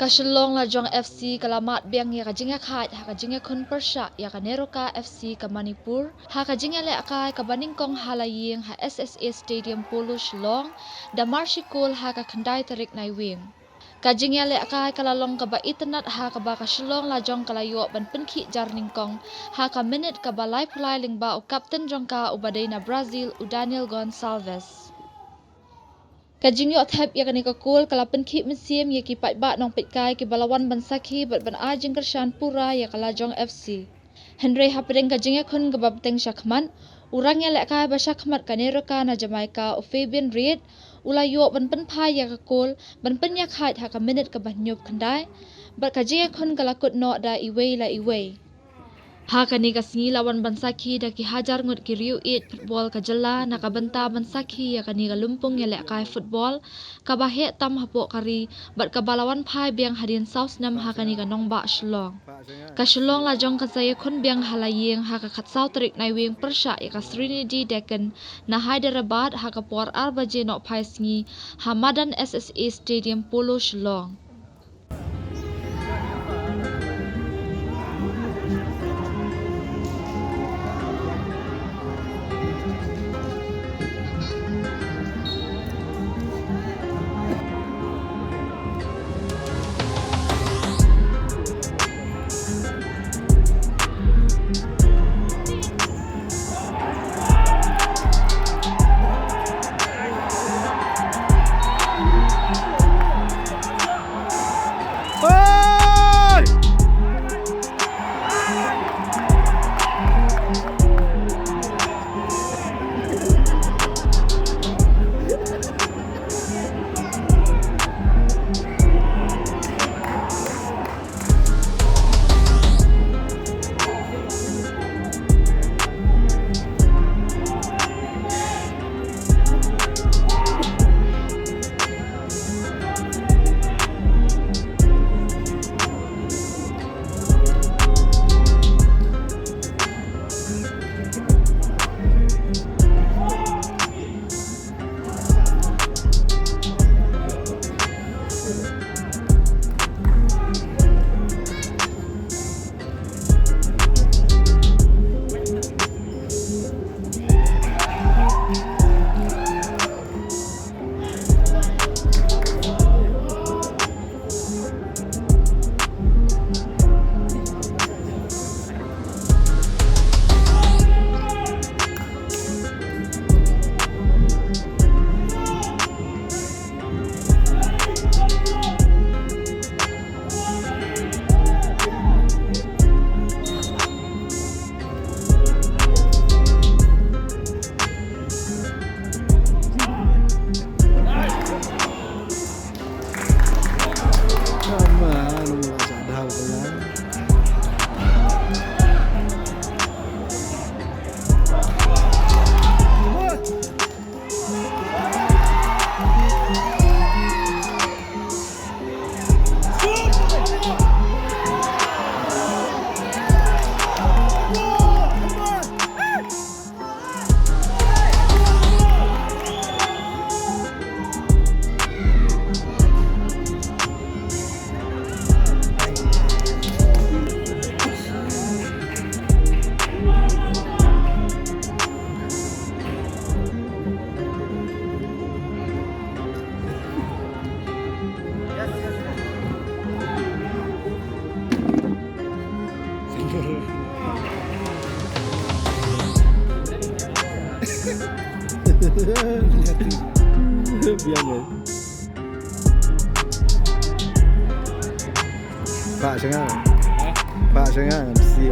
Haka Shillong Lajong FC kalamat biang iaka jingiakhaid haka jingiakun Persha iaka Neroca FC ke Manipur haka jingiakhaid ke Baningkong Halaying ha SSA Stadium Polo Shillong da Marshikul haka kendai terik naiwing. Jingiakhaid kalalong ke ba internet haka ba ka Shillong Lajong kalayo ban penki jarningkong haka minute ke balai pulai lingba u kapten jongka u badai Brazil u Daniel Gonçalves. Kajingyot hep ya kani kakul kalapen ki mesim ya ki pat nong pitkai ki balawan bansaki bat ban ajing kershan pura ya Lajong FC. Henry hapedeng kajingya kun gababteng syakman urang ya lek kai ba syakmat kaneroka na Jamaica o Fabian Reid ulayo ban penpai ya kakul ban penyak hait haka minute ke banyup kendai bat kajingya kun kalakut no da iwei la iwei. Haka ni kasngi lawan bansaki da ki hajar ngut ki riu it football ka jela na ka benta bansaki ya kani ka lumpung ya lek kai football ka bahe tam hapo kari bat ka balawan pai biang hadin South Nam haka ni ka nongba Shillong. Ka Shillong Lajong ka saya kun biang halaying haka khatsau terik naiwing Persha ya ka Srinidi Deccan na Hyderabad haka por arbaje no pai sngi Hamadan SSA Stadium Polo Shillong. Biang Pak Jangan MC